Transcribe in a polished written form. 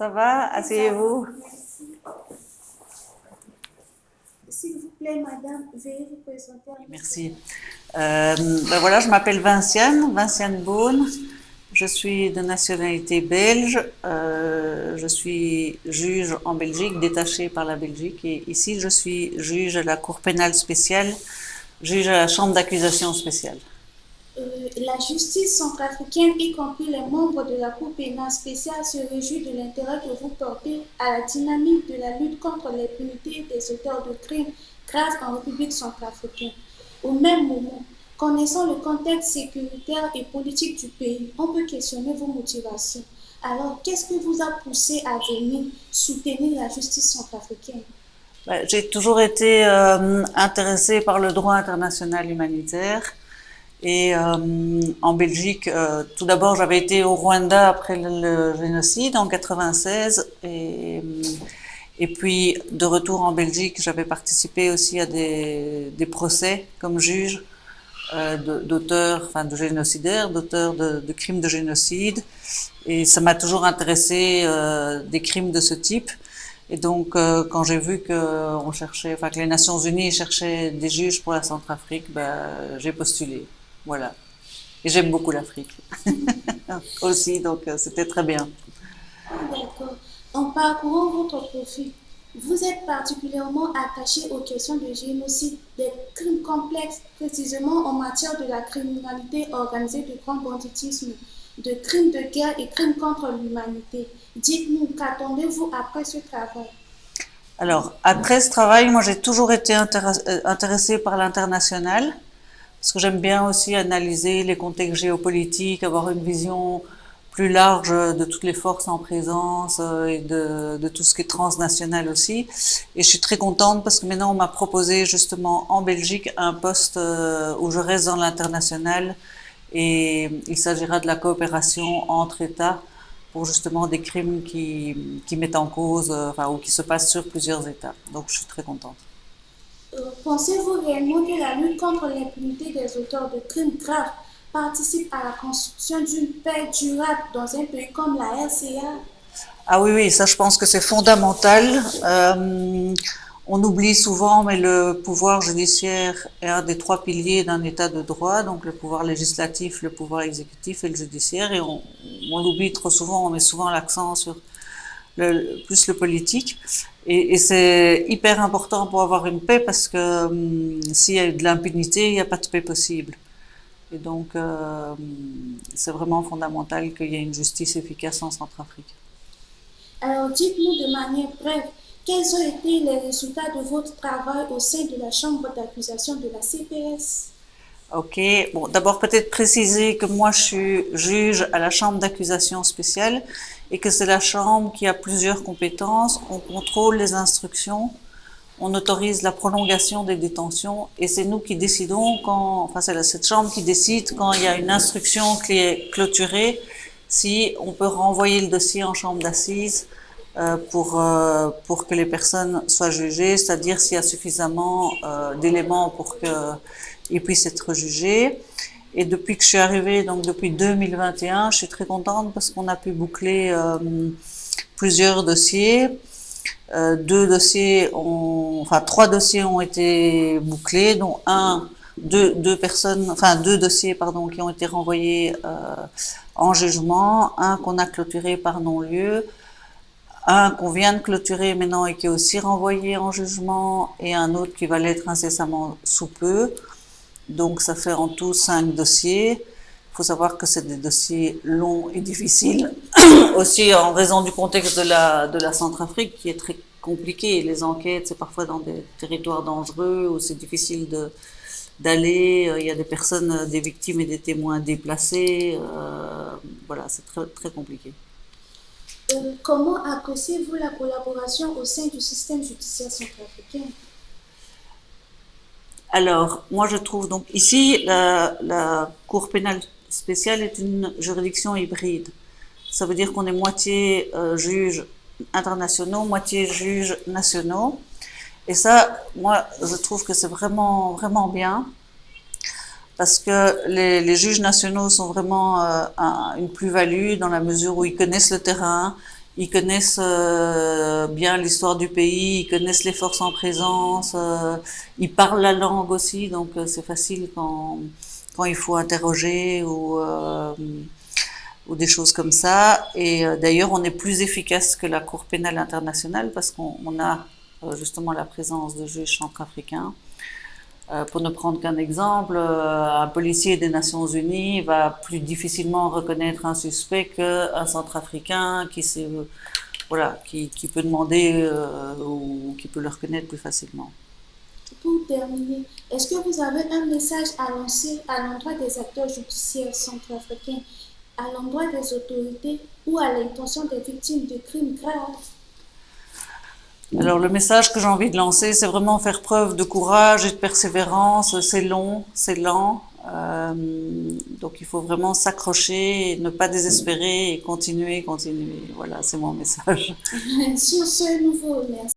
Ça va? Asseyez-vous. S'il vous plaît, madame, veuillez vous présenter à notre Merci. Voilà, je m'appelle Vinciane Beaune. Je suis de nationalité belge. Je suis juge en Belgique, détachée par la Belgique. Et ici, je suis juge à la Cour pénale spéciale, juge à la Chambre d'accusation spéciale. La justice centrafricaine, y compris les membres de la Cour pénale spéciale, se réjouit de l'intérêt que vous portez à la dynamique de la lutte contre l'impunité des auteurs de crimes graves en République centrafricaine. Au même moment, connaissant le contexte sécuritaire et politique du pays, on peut questionner vos motivations. Alors, qu'est-ce qui vous a poussé à venir soutenir la justice centrafricaine? J'ai toujours été intéressée par le droit international humanitaire. Et en Belgique, tout d'abord, j'avais été au Rwanda après le génocide en 96, et puis de retour en Belgique, j'avais participé aussi à des procès comme juge d'auteurs, enfin de génocidaires, d'auteurs de crimes de génocide, et ça m'a toujours intéressé des crimes de ce type. Et donc, quand j'ai vu que les Nations Unies cherchaient des juges pour la Centrafrique, j'ai postulé. Voilà. Et j'aime beaucoup l'Afrique aussi, donc c'était très bien. D'accord. En parcourant votre profil, vous êtes particulièrement attaché aux questions de génocide, des crimes complexes, précisément en matière de la criminalité organisée, de grand banditisme, de crimes de guerre et crimes contre l'humanité. Dites-nous, qu'attendez-vous après ce travail? Alors, après ce travail, moi j'ai toujours été intéressée par l'international, parce que j'aime bien aussi analyser les contextes géopolitiques, avoir une vision plus large de toutes les forces en présence et de tout ce qui est transnational aussi. Et je suis très contente parce que maintenant on m'a proposé justement en Belgique un poste où je reste dans l'international, et il s'agira de la coopération entre États pour justement des crimes qui mettent en cause, ou qui se passent sur plusieurs États. Donc je suis très contente. Pensez-vous réellement que la lutte contre l'impunité des auteurs de crimes graves participe à la construction d'une paix durable dans un pays comme la RCA? Ah oui, oui, ça je pense que c'est fondamental. On oublie souvent, mais le pouvoir judiciaire est un des trois piliers d'un État de droit, donc le pouvoir législatif, le pouvoir exécutif et le judiciaire, et on l'oublie trop souvent, on met souvent l'accent sur plus le politique. Et c'est hyper important pour avoir une paix parce que s'il y a de l'impunité, il n'y a pas de paix possible. Et donc, c'est vraiment fondamental qu'il y ait une justice efficace en Centrafrique. Alors, dites-nous de manière brève, quels ont été les résultats de votre travail au sein de la chambre d'accusation de la CPS? Ok, bon, d'abord peut-être préciser que moi je suis juge à la chambre d'accusation spéciale et que c'est la chambre qui a plusieurs compétences. On contrôle les instructions, on autorise la prolongation des détentions, et c'est nous qui décidons c'est cette chambre qui décide quand il y a une instruction qui est clôturée, si on peut renvoyer le dossier en chambre d'assises pour que les personnes soient jugées, c'est-à-dire s'il y a suffisamment d'éléments pour qu'ils puissent être jugés. Et depuis que je suis arrivée, donc depuis 2021, je suis très contente parce qu'on a pu boucler plusieurs dossiers. Trois dossiers ont été bouclés, dont deux dossiers, pardon, qui ont été renvoyés en jugement, un qu'on a clôturé par non-lieu, un qu'on vient de clôturer maintenant et qui est aussi renvoyé en jugement, et un autre qui va l'être incessamment sous peu. Donc ça fait en tout 5 dossiers. Il faut savoir que c'est des dossiers longs et difficiles, aussi en raison du contexte de la Centrafrique qui est très compliqué. Les enquêtes, c'est parfois dans des territoires dangereux où c'est difficile d'aller. Il y a des personnes, des victimes et des témoins déplacés. Voilà, c'est très, très compliqué. Comment appréciez-vous la collaboration au sein du système judiciaire centrafricain? Alors, moi je trouve donc ici, la Cour pénale spéciale est une juridiction hybride. Ça veut dire qu'on est moitié juges internationaux, moitié juges nationaux. Et ça, moi, je trouve que c'est vraiment, vraiment bien, parce que les juges nationaux sont vraiment une plus-value dans la mesure où ils connaissent le terrain, Ils connaissent bien l'histoire du pays, ils connaissent les forces en présence, ils parlent la langue aussi, donc c'est facile quand il faut interroger ou des choses comme ça. Et d'ailleurs, on est plus efficace que la Cour pénale internationale parce qu'on a justement la présence de juges centrafricains. Pour ne prendre qu'un exemple, un policier des Nations Unies va plus difficilement reconnaître un suspect qu'un centrafricain qui peut demander ou qui peut le reconnaître plus facilement. Pour terminer, est-ce que vous avez un message à lancer à l'endroit des acteurs judiciaires centrafricains, à l'endroit des autorités ou à l'intention des victimes de crimes graves? Alors le message que j'ai envie de lancer, c'est vraiment faire preuve de courage et de persévérance. C'est long, c'est lent. Donc il faut vraiment s'accrocher, ne pas désespérer et continuer, continuer. Voilà, c'est mon message. Sur ce, nous vous remercions.